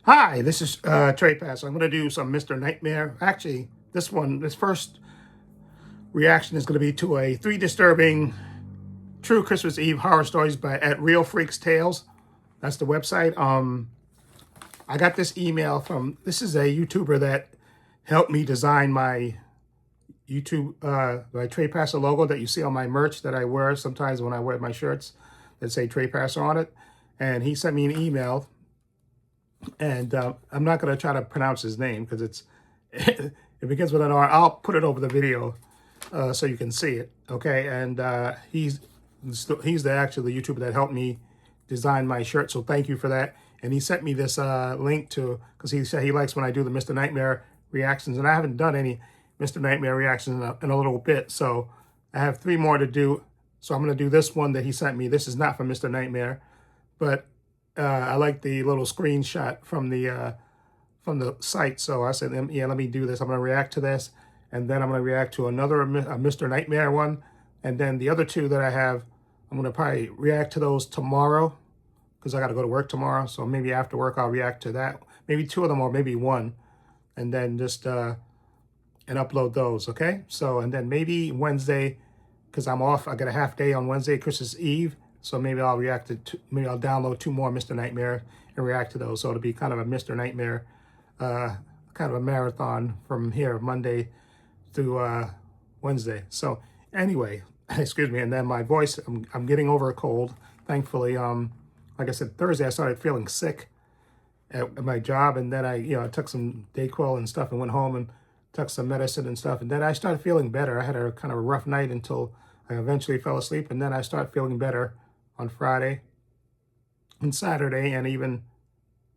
Hi, this is Trey Pass. I'm going to do some Mr. Nightmare. Actually, this first reaction is going to be to a 3 disturbing true Christmas Eve horror stories at Real Freaks Tales. That's the website. I got this email from, this is a YouTuber that helped me design my YouTube, my Trey Passer logo that you see on my merch that I wear sometimes when I wear my shirts that say Trey Passer on it. And he sent me an email. And I'm not going to try to pronounce his name because it begins with an R. I'll put it over the video so you can see it. Okay, and he's actually the YouTuber that helped me design my shirt. So thank you for that. And he sent me this link to, because he said he likes when I do the Mr. Nightmare reactions, and I haven't done any Mr. Nightmare reactions in a little bit. So I have 3 more to do. So I'm going to do this one that he sent me. This is not from Mr. Nightmare, but I like the little screenshot from the site. So I said, yeah, let me do this. I'm going to react to this. And then I'm going to react to another Mr. Nightmare one. And then the other 2 that I have, I'm going to probably react to those tomorrow because I got to go to work tomorrow. So maybe after work, I'll react to that. Maybe 2 of them or maybe 1. And then just, and upload those. Okay. So, and then maybe Wednesday, because I'm off, I got a half day on Wednesday, Christmas Eve. So maybe I'll maybe I'll download 2 more Mr. Nightmare and react to those. So it'll be kind of a Mr. Nightmare, kind of a marathon from here, Monday through Wednesday. So anyway, excuse me. And then my voice, I'm getting over a cold. Thankfully, like I said, Thursday I started feeling sick at my job, and then I took some Dayquil and stuff and went home and took some medicine and stuff. And then I started feeling better. I had a kind of a rough night until I eventually fell asleep, and then I started feeling better on Friday and Saturday and even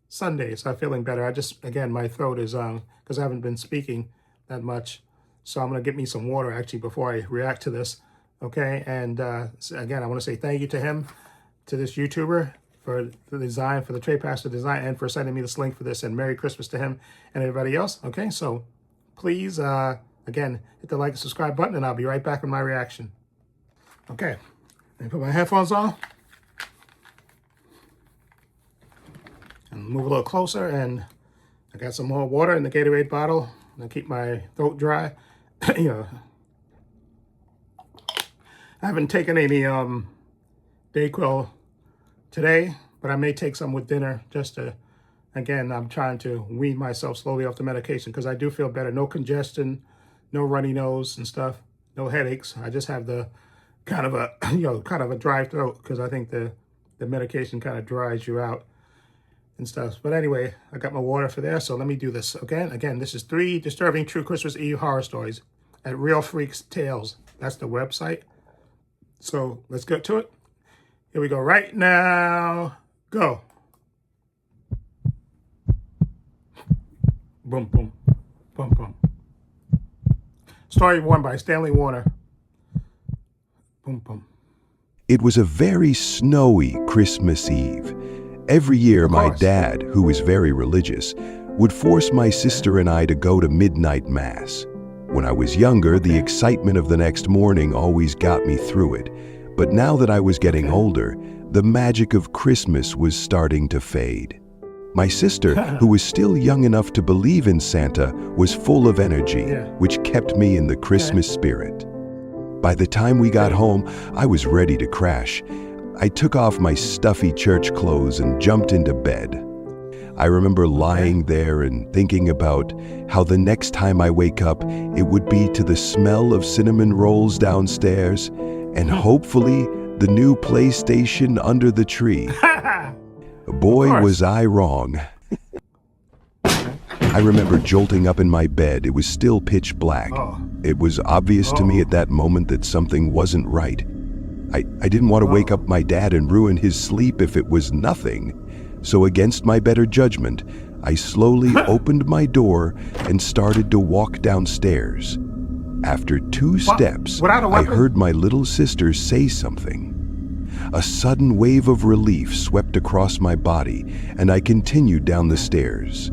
Sunday. So I'm feeling better. Again, my throat is, because I haven't been speaking that much. So I'm going to get me some water actually before I react to this. Okay. And so again, I want to say thank you to him, to this YouTuber for the design, for the Trey Passer design, and for sending me this link for this, and Merry Christmas to him and everybody else. Okay. So please, again, hit the like and subscribe button, and I'll be right back with my reaction. Okay. Let me put my headphones on and move a little closer, and I got some more water in the Gatorade bottle to keep my throat dry. I haven't taken any Dayquil today, but I may take some with dinner just to, again, I'm trying to wean myself slowly off the medication because I do feel better. No congestion, no runny nose and stuff, no headaches. I just have the kind of a, kind of a dry throat because I think the medication kind of dries you out and stuff. But anyway, I got my water for there, so let me do this. Okay, again, this is 3 disturbing true Christmas Eve horror stories at Real Freaks Tales. That's the website. So let's get to it. Here we go right now. Go. Boom, boom, boom, boom. Story 1 by Stanley Warner. Boom, boom. It was a very snowy Christmas Eve. Every year, my dad, who is very religious, would force my sister and I to go to midnight mass. When I was younger, the excitement of the next morning always got me through it. But now that I was getting older, the magic of Christmas was starting to fade. My sister, who was still young enough to believe in Santa, was full of energy, which kept me in the Christmas spirit. By the time we got home, I was ready to crash. I took off my stuffy church clothes and jumped into bed. I remember lying there and thinking about how the next time I wake up, it would be to the smell of cinnamon rolls downstairs and hopefully the new PlayStation under the tree. Boy, was I wrong. I remember jolting up in my bed. It was still pitch black. It was obvious to me at that moment that something wasn't right. I didn't want to wake up my dad and ruin his sleep if it was nothing. So against my better judgment, I slowly opened my door and started to walk downstairs. After 2 steps, I heard my little sister say something. A sudden wave of relief swept across my body, and I continued down the stairs.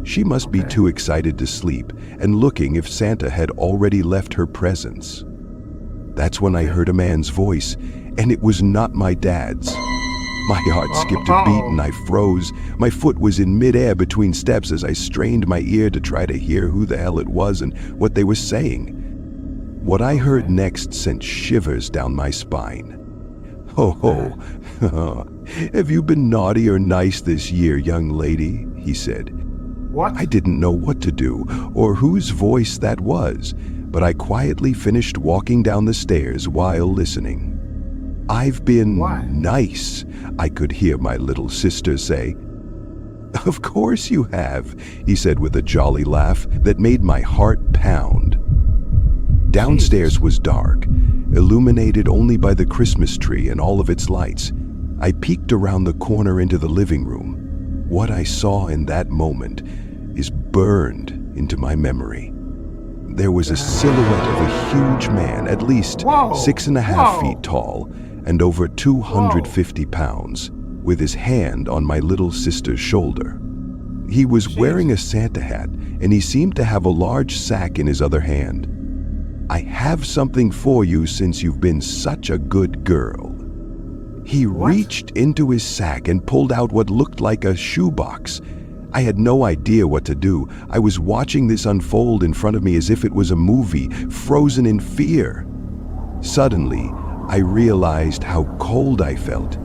She must be too excited to sleep and looking if Santa had already left her presents. That's when I heard a man's voice, and it was not my dad's. My heart skipped a beat and I froze. My foot was in midair between steps as I strained my ear to try to hear who the hell it was and what they were saying. What I heard next sent shivers down my spine. "Ho ho, have you been naughty or nice this year, young lady?" he said. What? I didn't know what to do or whose voice that was, but I quietly finished walking down the stairs while listening. "I've been nice," I could hear my little sister say. "Of course you have," he said with a jolly laugh that made my heart pound. Downstairs was dark, illuminated only by the Christmas tree and all of its lights. I peeked around the corner into the living room. What I saw in that moment is burned into my memory. There was a silhouette of a huge man, at least 6.5 feet tall and over 250 pounds, with his hand on my little sister's shoulder. He was wearing a Santa hat, and he seemed to have a large sack in his other hand. "I have something for you since you've been such a good girl." He reached into his sack and pulled out what looked like a shoebox. I had no idea what to do. I was watching this unfold in front of me as if it was a movie, frozen in fear. Suddenly, I realized how cold I felt.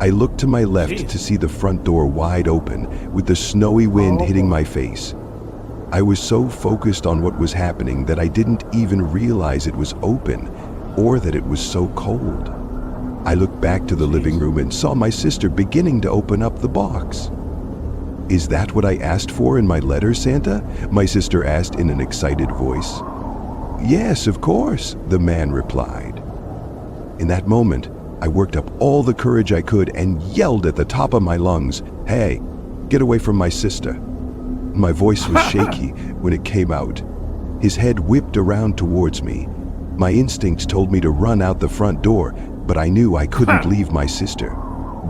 I looked to my left to see the front door wide open, with the snowy wind hitting my face. I was so focused on what was happening that I didn't even realize it was open, or that it was so cold. I looked back to the living room and saw my sister beginning to open up the box. "Is that what I asked for in my letter, Santa?" my sister asked in an excited voice. "Yes, of course," the man replied. In that moment, I worked up all the courage I could and yelled at the top of my lungs, "Hey, get away from my sister." My voice was shaky when it came out. His head whipped around towards me. My instincts told me to run out the front door, but I knew I couldn't leave my sister.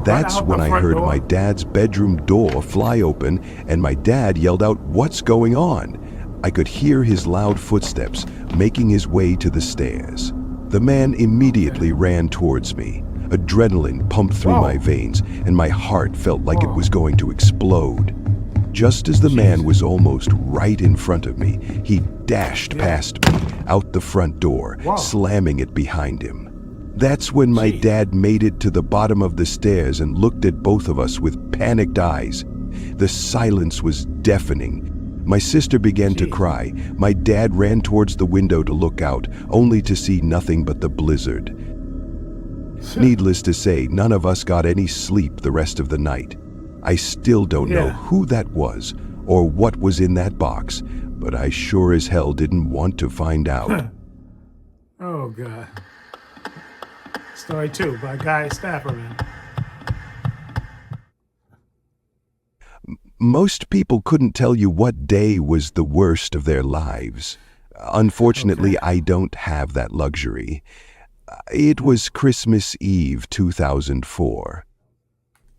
That's when I heard my dad's bedroom door fly open and my dad yelled out, "What's going on?" I could hear his loud footsteps making his way to the stairs. The man immediately ran towards me. Adrenaline pumped through my veins, and my heart felt like it was going to explode. Just as the man was almost right in front of me, he dashed past me, out the front door, slamming it behind him. That's when my dad made it to the bottom of the stairs and looked at both of us with panicked eyes. The silence was deafening. My sister began to cry. My dad ran towards the window to look out, only to see nothing but the blizzard. Needless to say, none of us got any sleep the rest of the night. I still don't know who that was or what was in that box, but I sure as hell didn't want to find out. Oh, God. Story 2 by Guy Stapperman. Most people couldn't tell you what day was the worst of their lives. Unfortunately, I don't have that luxury. It was Christmas Eve 2004.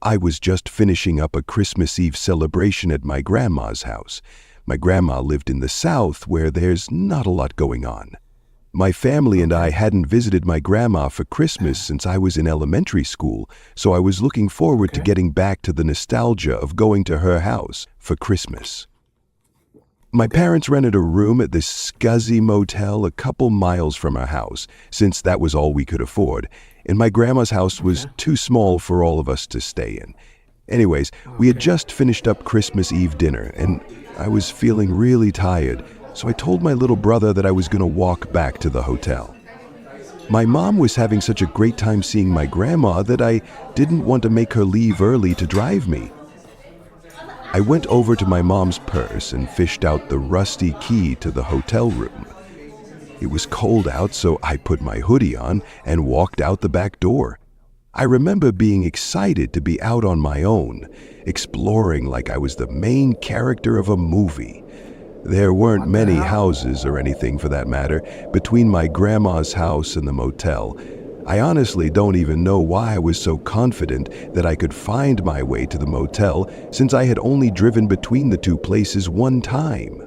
I was just finishing up a Christmas Eve celebration at my grandma's house. My grandma lived in the South, where there's not a lot going on. My family and I hadn't visited my grandma for Christmas since I was in elementary school, so I was looking forward to getting back to the nostalgia of going to her house for Christmas. My parents rented a room at this scuzzy motel a couple miles from our house, since that was all we could afford, and my grandma's house was too small for all of us to stay in. Anyways, we had just finished up Christmas Eve dinner, and I was feeling really tired, so I told my little brother that I was going to walk back to the hotel. My mom was having such a great time seeing my grandma that I didn't want to make her leave early to drive me. I went over to my mom's purse and fished out the rusty key to the hotel room. It was cold out, so I put my hoodie on and walked out the back door. I remember being excited to be out on my own, exploring like I was the main character of a movie. There weren't many houses, or anything for that matter, between my grandma's house and the motel. I honestly don't even know why I was so confident that I could find my way to the motel, since I had only driven between the two places one time.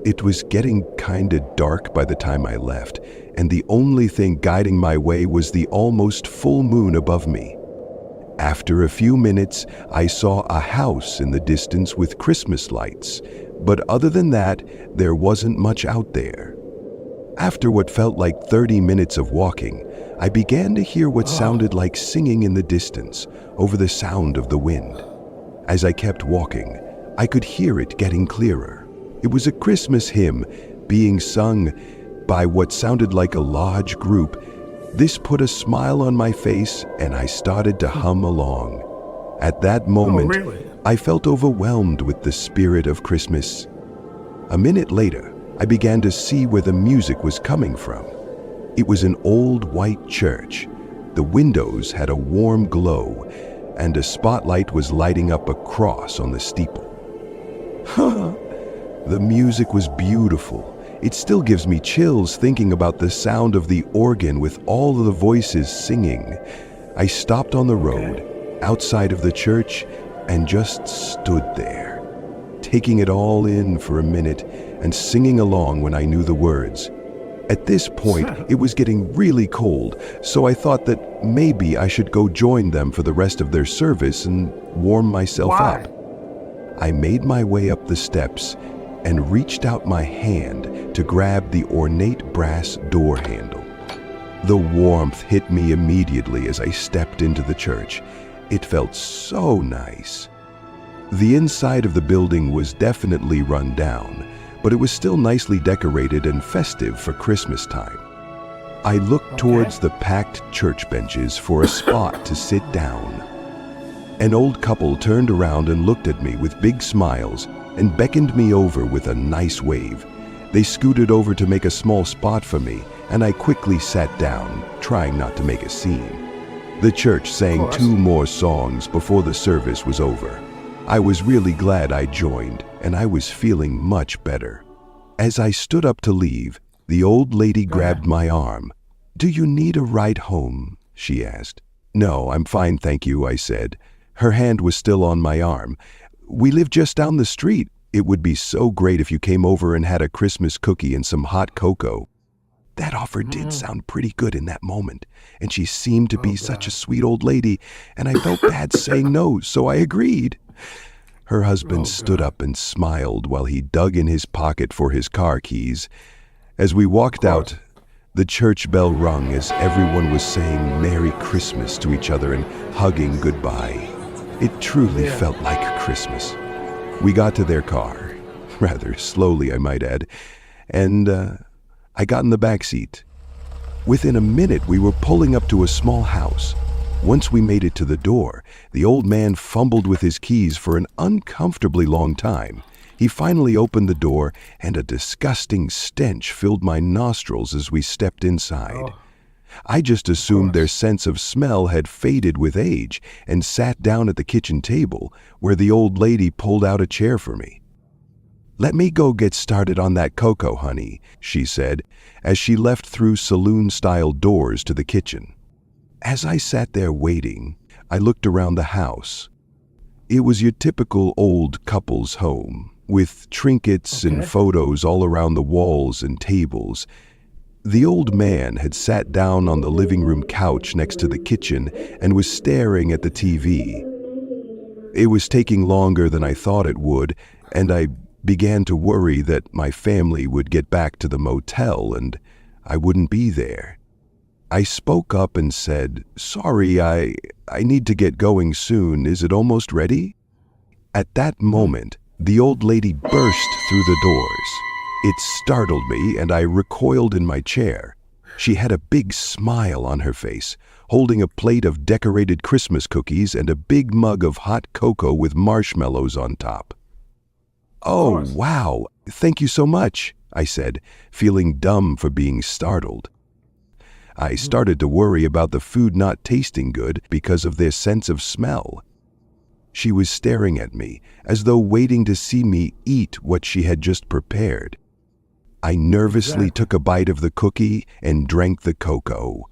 It was getting kinda dark by the time I left, and the only thing guiding my way was the almost full moon above me. After a few minutes, I saw a house in the distance with Christmas lights, but other than that, there wasn't much out there. After what felt like 30 minutes of walking, I began to hear what sounded like singing in the distance over the sound of the wind. As I kept walking, I could hear it getting clearer. It was a Christmas hymn being sung by what sounded like a large group. This put a smile on my face and I started to hum along. At that moment, really? I felt overwhelmed with the spirit of Christmas. A minute later, I began to see where the music was coming from. It was an old white church. The windows had a warm glow, and a spotlight was lighting up a cross on the steeple. The music was beautiful. It still gives me chills thinking about the sound of the organ with all of the voices singing. I stopped on the road, outside of the church, and just stood there, taking it all in for a minute and singing along when I knew the words. At this point, it was getting really cold, so I thought that maybe I should go join them for the rest of their service and warm myself Why? up. I made my way up the steps and reached out my hand to grab the ornate brass door handle. The warmth hit me immediately as I stepped into the church. It felt so nice. The inside of the building was definitely run down, but it was still nicely decorated and festive for Christmas time. I looked towards the packed church benches for a spot to sit down. An old couple turned around and looked at me with big smiles and beckoned me over with a nice wave. They scooted over to make a small spot for me, and I quickly sat down, trying not to make a scene. The church sang 2 more songs before the service was over. I was really glad I joined, and I was feeling much better. As I stood up to leave, the old lady grabbed my arm. "Do you need a ride home?" she asked. "No, I'm fine, thank you," I said. Her hand was still on my arm. "We live just down the street. It would be so great if you came over and had a Christmas cookie and some hot cocoa." That offer did sound pretty good in that moment, and she seemed to be such a sweet old lady, and I felt bad saying no, so I agreed. Her husband stood up and smiled while he dug in his pocket for his car keys. As we walked out, the church bell rung as everyone was saying Merry Christmas to each other and hugging goodbye. It truly felt like Christmas. We got to their car, rather slowly I might add, and I got in the back seat. Within a minute, we were pulling up to a small house. Once we made it to the door, the old man fumbled with his keys for an uncomfortably long time. He finally opened the door, and a disgusting stench filled my nostrils as we stepped inside. I just assumed their sense of smell had faded with age and sat down at the kitchen table, where the old lady pulled out a chair for me. "Let me go get started on that cocoa, honey," she said, as she left through saloon-style doors to the kitchen. As I sat there waiting, I looked around the house. It was your typical old couple's home, with trinkets and photos all around the walls and tables. The old man had sat down on the living room couch next to the kitchen and was staring at the TV. It was taking longer than I thought it would, and I began to worry that my family would get back to the motel and I wouldn't be there. I spoke up and said, "Sorry, I need to get going soon. Is it almost ready?" At that moment, the old lady burst through the doors. It startled me and I recoiled in my chair. She had a big smile on her face, holding a plate of decorated Christmas cookies and a big mug of hot cocoa with marshmallows on top. "Oh, wow, thank you so much," I said, feeling dumb for being startled. I started to worry about the food not tasting good because of their sense of smell. She was staring at me, as though waiting to see me eat what she had just prepared. I nervously took a bite of the cookie and drank the cocoa.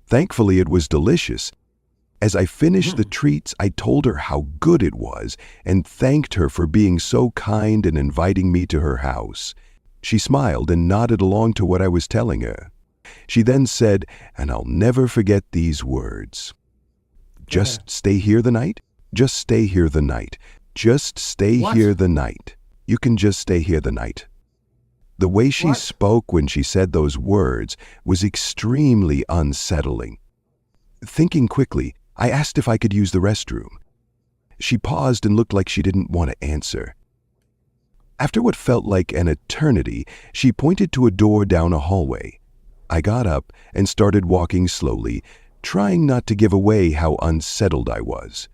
Thankfully, it was delicious. As I finished the treats, I told her how good it was and thanked her for being so kind and inviting me to her house. She smiled and nodded along to what I was telling her. She then said, and I'll never forget these words, Just stay here the night? Just stay here the night. Just stay What? here the night. You can just stay here the night. The way she What? spoke when she said those words was extremely unsettling. Thinking quickly, I asked if I could use the restroom. She paused and looked like she didn't want to answer. After what felt like an eternity, she pointed to a door down a hallway. I got up and started walking slowly, trying not to give away how unsettled I was.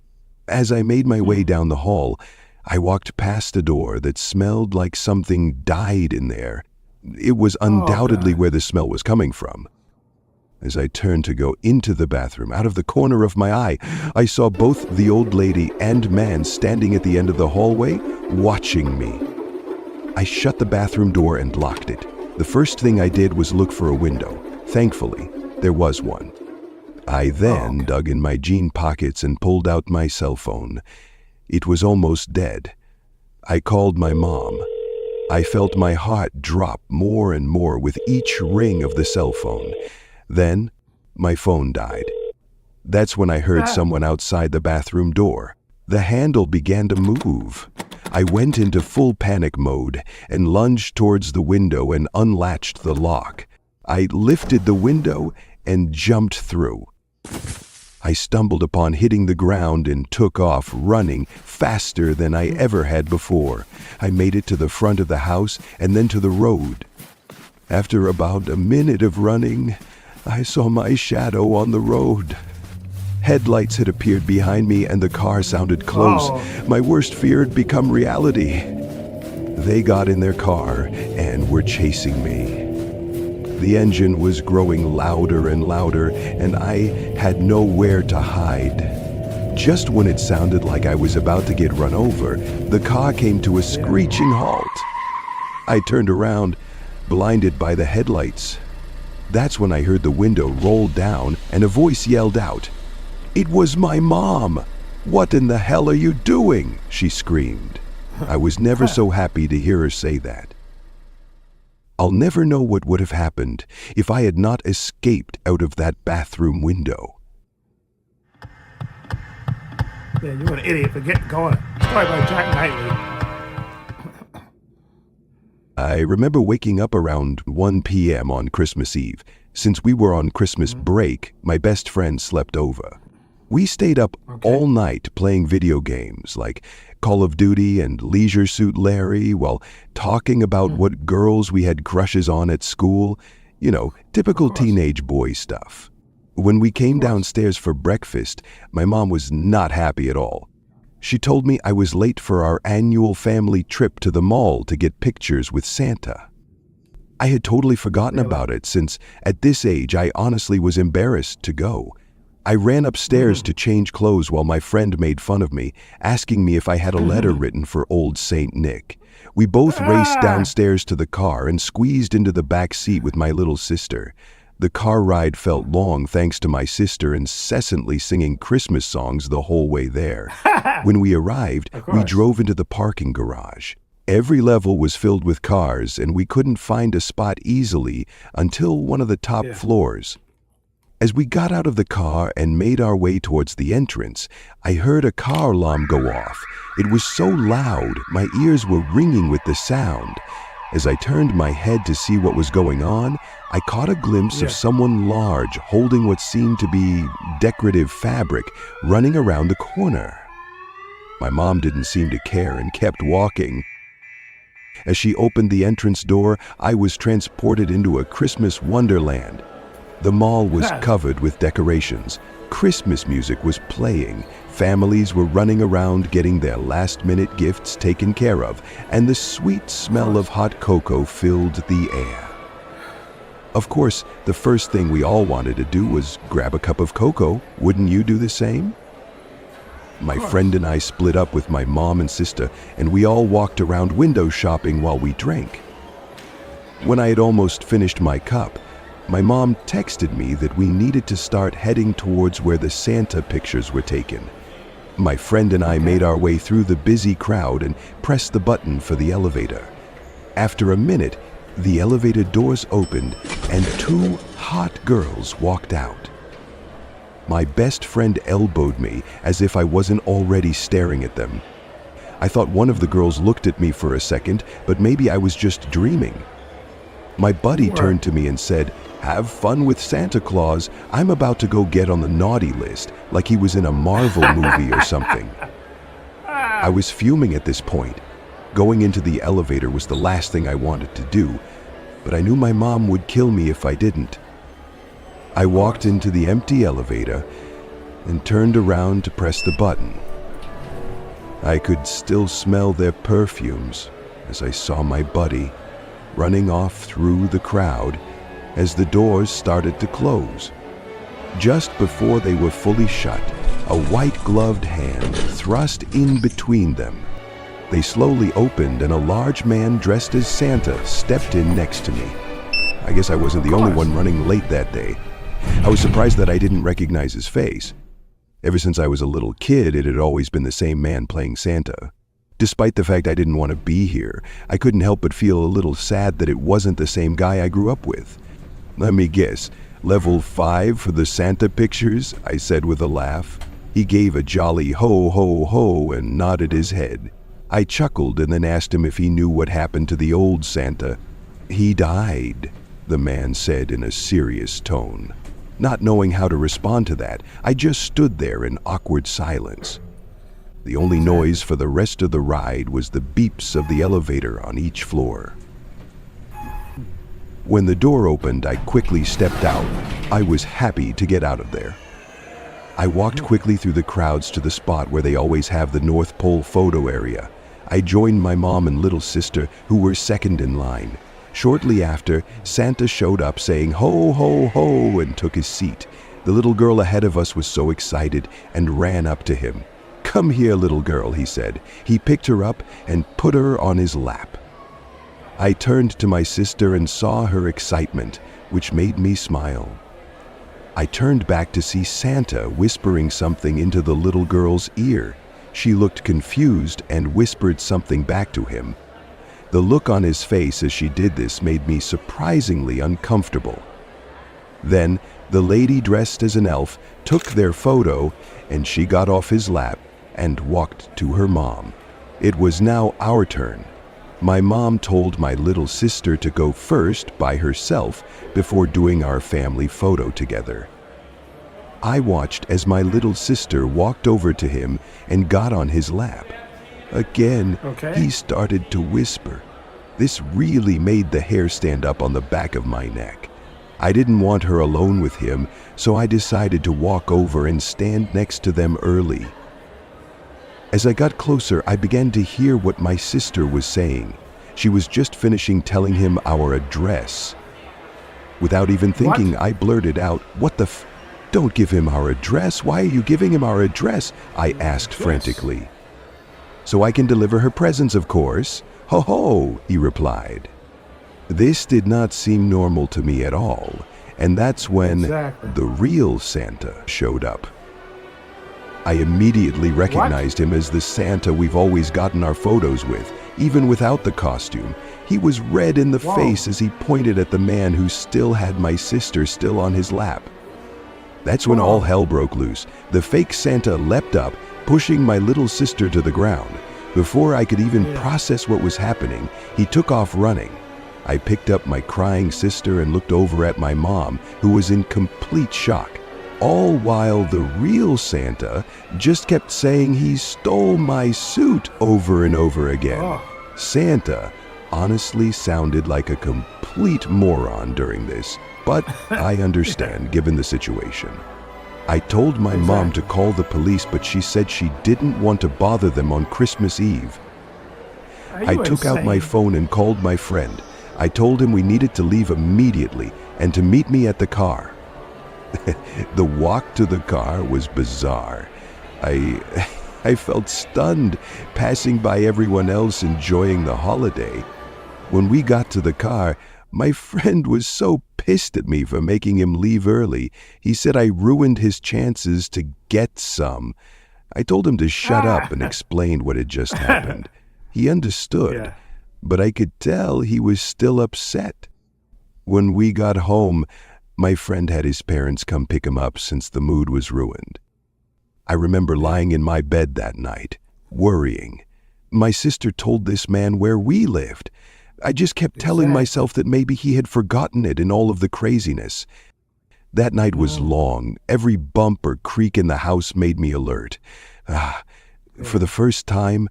As I made my way down the hall, I walked past a door that smelled like something died in there. It was undoubtedly where the smell was coming from. As I turned to go into the bathroom, out of the corner of my eye, I saw both the old lady and man standing at the end of the hallway, watching me. I shut the bathroom door and locked it. The first thing I did was look for a window. Thankfully, there was one. I then dug in my jean pockets and pulled out my cell phone. It was almost dead. I called my mom. I felt my heart drop more and more with each ring of the cell phone. Then, my phone died. That's when I heard someone outside the bathroom door. The handle began to move. I went into full panic mode and lunged towards the window and unlatched the lock. I lifted the window and jumped through. I stumbled upon hitting the ground and took off, running faster than I ever had before. I made it to the front of the house and then to the road. After about a minute of running, I saw my shadow on the road. Headlights had appeared behind me and the car sounded close. My worst fear had become reality. They got in their car and were chasing me. The engine was growing louder and louder, and I had nowhere to hide. Just when it sounded like I was about to get run over, the car came to a screeching halt. I turned around, blinded by the headlights. That's when I heard the window roll down and a voice yelled out, "It was my mom! What in the hell are you doing?" she screamed. I was never so happy to hear her say that. I'll never know what would have happened if I had not escaped out of that bathroom window. Yeah, you're an idiot for getting going. Story by Jack Knightley. I remember waking up around 1 p.m. on Christmas Eve. Since we were on Christmas break, my best friend slept over. We stayed up all night playing video games like Call of Duty and Leisure Suit Larry while talking about what girls we had crushes on at school. You know, typical teenage boy stuff. When we came downstairs for breakfast, my mom was not happy at all. She told me I was late for our annual family trip to the mall to get pictures with Santa. I had totally forgotten about it since at this age I honestly was embarrassed to go. I ran upstairs to change clothes while my friend made fun of me, asking me if I had a letter written for old Saint Nick. We both raced downstairs to the car and squeezed into the back seat with my little sister. The car ride felt long thanks to my sister incessantly singing Christmas songs the whole way there. When we arrived, we drove into the parking garage. Every level was filled with cars, and we couldn't find a spot easily until one of the top floors. As we got out of the car and made our way towards the entrance, I heard a car alarm go off. It was so loud, my ears were ringing with the sound. As I turned my head to see what was going on, I caught a glimpse of someone large holding what seemed to be decorative fabric running around the corner. My mom didn't seem to care and kept walking. As she opened the entrance door, I was transported into a Christmas wonderland. The mall was covered with decorations. Christmas music was playing. Families were running around getting their last-minute gifts taken care of, and the sweet smell of hot cocoa filled the air. Of course, the first thing we all wanted to do was grab a cup of cocoa. Wouldn't you do the same? My friend and I split up with my mom and sister, and we all walked around window shopping while we drank. When I had almost finished my cup, my mom texted me that we needed to start heading towards where the Santa pictures were taken. My friend and I made our way through the busy crowd and pressed the button for the elevator. After a minute, the elevator doors opened and two hot girls walked out. My best friend elbowed me as if I wasn't already staring at them. I thought one of the girls looked at me for a second, but maybe I was just dreaming. My buddy turned to me and said, "Have fun with Santa Claus. I'm about to go get on the naughty list," like he was in a Marvel movie or something. I was fuming at this point. Going into the elevator was the last thing I wanted to do, but I knew my mom would kill me if I didn't. I walked into the empty elevator and turned around to press the button. I could still smell their perfumes as I saw my buddy running off through the crowd as the doors started to close. Just before they were fully shut, a white-gloved hand thrust in between them. They slowly opened and a large man dressed as Santa stepped in next to me. I guess I wasn't the only one running late that day. I was surprised that I didn't recognize his face. Ever since I was a little kid, it had always been the same man playing Santa. Despite the fact I didn't want to be here, I couldn't help but feel a little sad that it wasn't the same guy I grew up with. "Let me guess, level 5 for the Santa pictures?" I said with a laugh. He gave a jolly ho ho ho and nodded his head. I chuckled and then asked him if he knew what happened to the old Santa. "He died," the man said in a serious tone. Not knowing how to respond to that, I just stood there in awkward silence. The only noise for the rest of the ride was the beeps of the elevator on each floor. When the door opened, I quickly stepped out. I was happy to get out of there. I walked quickly through the crowds to the spot where they always have the North Pole photo area. I joined my mom and little sister, who were second in line. Shortly after, Santa showed up saying ho ho ho and took his seat. The little girl ahead of us was so excited and ran up to him. "Come here, little girl," he said. He picked her up and put her on his lap. I turned to my sister and saw her excitement, which made me smile. I turned back to see Santa whispering something into the little girl's ear. She looked confused and whispered something back to him. The look on his face as she did this made me surprisingly uncomfortable. Then, the lady dressed as an elf took their photo and she got off his lap and walked to her mom. It was now our turn. My mom told my little sister to go first by herself before doing our family photo together. I watched as my little sister walked over to him and got on his lap. Again, he started to whisper. This really made the hair stand up on the back of my neck. I didn't want her alone with him, so I decided to walk over and stand next to them early. As I got closer, I began to hear what my sister was saying. She was just finishing telling him our address. Without even thinking, I blurted out, "What the f... Don't give him our address. Why are you giving him our address?" I asked frantically. "So I can deliver her presents, of course." "Ho ho," he replied. This did not seem normal to me at all, and that's when the real Santa showed up. I immediately recognized him as the Santa we've always gotten our photos with, even without the costume. He was red in the face as he pointed at the man who still had my sister still on his lap. That's when all hell broke loose. The fake Santa leapt up, pushing my little sister to the ground. Before I could even process what was happening, he took off running. I picked up my crying sister and looked over at my mom, who was in complete shock. All while the real Santa just kept saying he stole my suit over and over again. Santa honestly sounded like a complete moron during this, but I understand given the situation. I told my mom to call the police, but she said she didn't want to bother them on Christmas Eve. I took out my phone and called my friend. I told him we needed to leave immediately and to meet me at the car. The walk to the car was bizarre. I felt stunned, passing by everyone else enjoying the holiday. When we got to the car, my friend was so pissed at me for making him leave early. He said I ruined his chances to get some. I told him to shut up and explained what had just happened. He understood, but I could tell he was still upset. When we got home, My friend had his parents come pick him up since the mood was ruined. I remember lying in my bed that night, worrying. My sister told this man where we lived. I just kept telling myself that maybe he had forgotten it in all of the craziness. That night was long. Every bump or creak in the house made me alert. For the first time,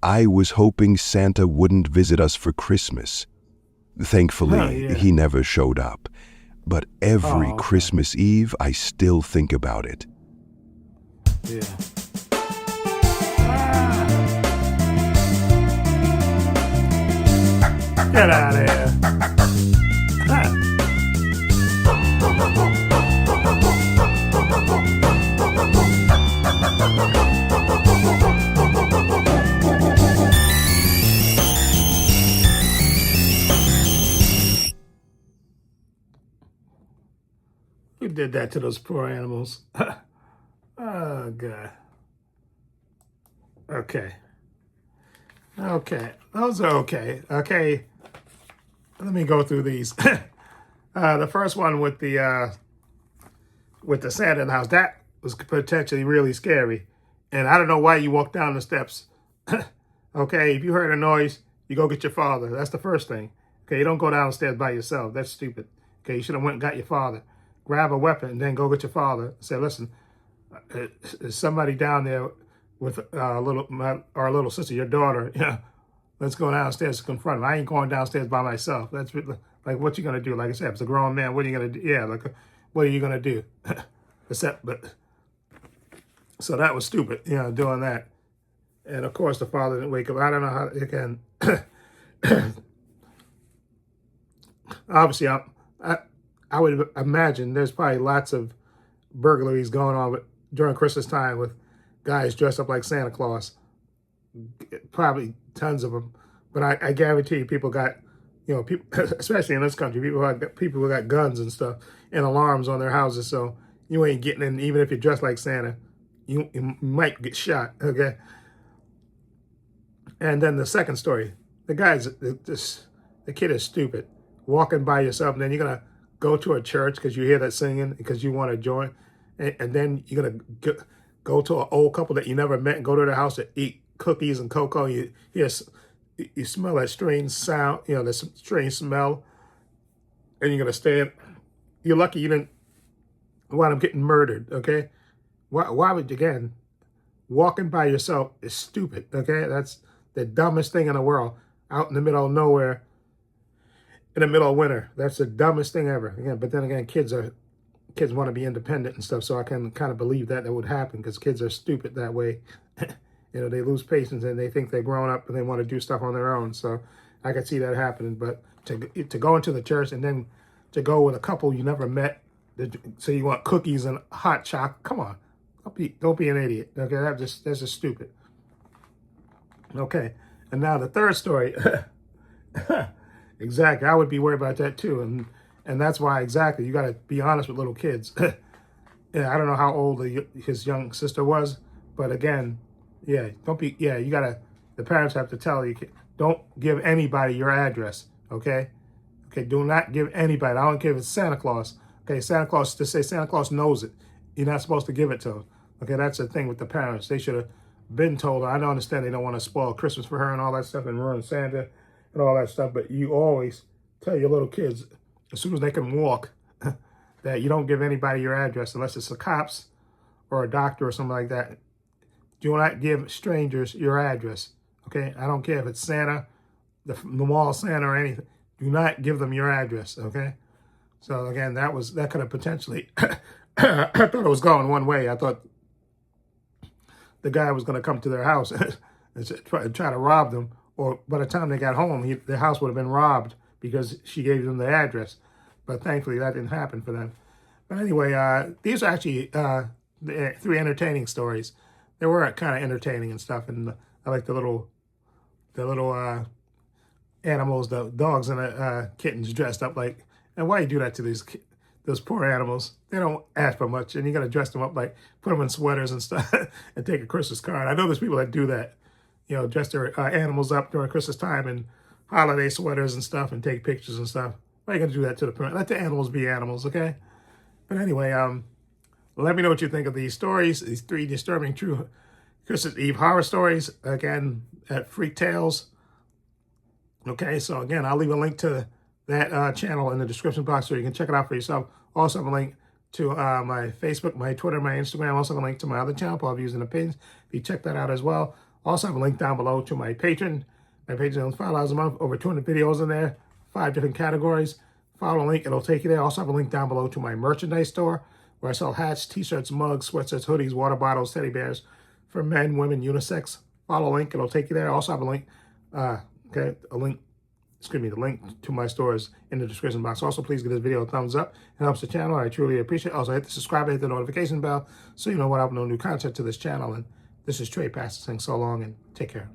I was hoping Santa wouldn't visit us for Christmas. Thankfully, he never showed up. But every Christmas Eve, I still think about it. Yeah. Get out of here. Who did that to those poor animals? Oh, God. Okay. Okay. Those are okay. Okay. Let me go through these. The first one with the Santa in the house, that was potentially really scary. And I don't know why you walked down the steps. Okay, if you heard a noise, you go get your father. That's the first thing. Okay, you don't go downstairs by yourself. That's stupid. Okay, you should have went and got your father. Grab a weapon and then go get your father. Say, listen, there's somebody down there with our little sister, your daughter. Yeah, let's go downstairs to confront him. I ain't going downstairs by myself. That's like, what you gonna do? Like I said, it's a grown man. What are you gonna do? Yeah, like, what are you gonna do? So that was stupid, doing that. And of course, the father didn't wake up. I don't know how it can. Obviously, I would imagine there's probably lots of burglaries going on during Christmas time with guys dressed up like Santa Claus. Probably tons of them. But I guarantee you, people got, people, especially in this country, people who got guns and stuff and alarms on their houses. So you ain't getting in, even if you're dressed like Santa, you might get shot. Okay. And then the second story, the kid is stupid. Walking by yourself, and then you're gonna go to a church because you hear that singing because you want to join, and then you're gonna go to an old couple that you never met and go to their house to eat cookies and cocoa. You smell that strange sound, that strange smell, and you're gonna stand. You're lucky you didn't wind up getting murdered. Okay, why would you, again? Walking by yourself is stupid. Okay, that's the dumbest thing in the world. Out in the middle of nowhere, in the middle of winter, that's the dumbest thing ever. Again, but then again, kids want to be independent and stuff, so I can kind of believe that would happen because kids are stupid that way. They lose patience and they think they're grown up and they want to do stuff on their own. So I could see that happening. But to go into the church and then to go with a couple you never met, so you want cookies and hot chocolate? Come on, don't be an idiot. Okay, that's just stupid. Okay, and now the third story. Exactly, I would be worried about that too, and that's why exactly you got to be honest with little kids. Yeah, I don't know how old his young sister was, but again, yeah, the parents have to tell you, don't give anybody your address. Okay, do not give anybody. I don't care if it's Santa Claus. Okay, Santa Claus, to say Santa Claus knows it, you're not supposed to give it to him. Okay, that's the thing with the parents. They should have been told her. I don't understand they don't want to spoil Christmas for her and all that stuff and ruin Santa and all that stuff, but you always tell your little kids as soon as they can walk that you don't give anybody your address unless it's the cops or a doctor or something like that. Do not give strangers your address. Okay, I don't care if it's Santa, the mall Santa or anything. Do not give them your address. Okay, so again, that could have potentially. I thought it was going one way. I thought the guy was going to come to their house and try to rob them. Or by the time they got home, the house would have been robbed because she gave them the address. But thankfully, that didn't happen for them. But anyway, these are actually the 3 entertaining stories. They were kind of entertaining and stuff. And I like the little animals, the dogs and the kittens dressed up like. And why you do that to those poor animals? They don't ask for much, and you got to dress them up like, put them in sweaters and stuff, and take a Christmas card. I know there's people that do that. Dress their animals up during Christmas time in holiday sweaters and stuff and take pictures and stuff. Why are you going to do that to the parent? Let the animals be animals, okay? But anyway, let me know what you think of these stories, these 3 disturbing true Christmas Eve horror stories, again, at Freak Tales. Okay, so again, I'll leave a link to that channel in the description box so you can check it out for yourself. Also have a link to my Facebook, my Twitter, my Instagram. Also have a link to my other channel, Paul Views and Opinions. If you check that out as well. Also have a link down below to my Patreon. My Patreon is $5 a month, over 200 videos in there, 5 different categories. Follow the link, it'll take you there. Also have a link down below to my merchandise store where I sell hats, t-shirts, mugs, sweatshirts, hoodies, water bottles, teddy bears for men, women, unisex. Follow the link, it'll take you there. I also have a link, the link to my stores in the description box. Also, please give this video a thumbs up. It helps the channel. I truly appreciate it. Also, hit the subscribe, hit the notification bell so you know when I upload new content to this channel. And this is Trey Pastor saying so long and take care.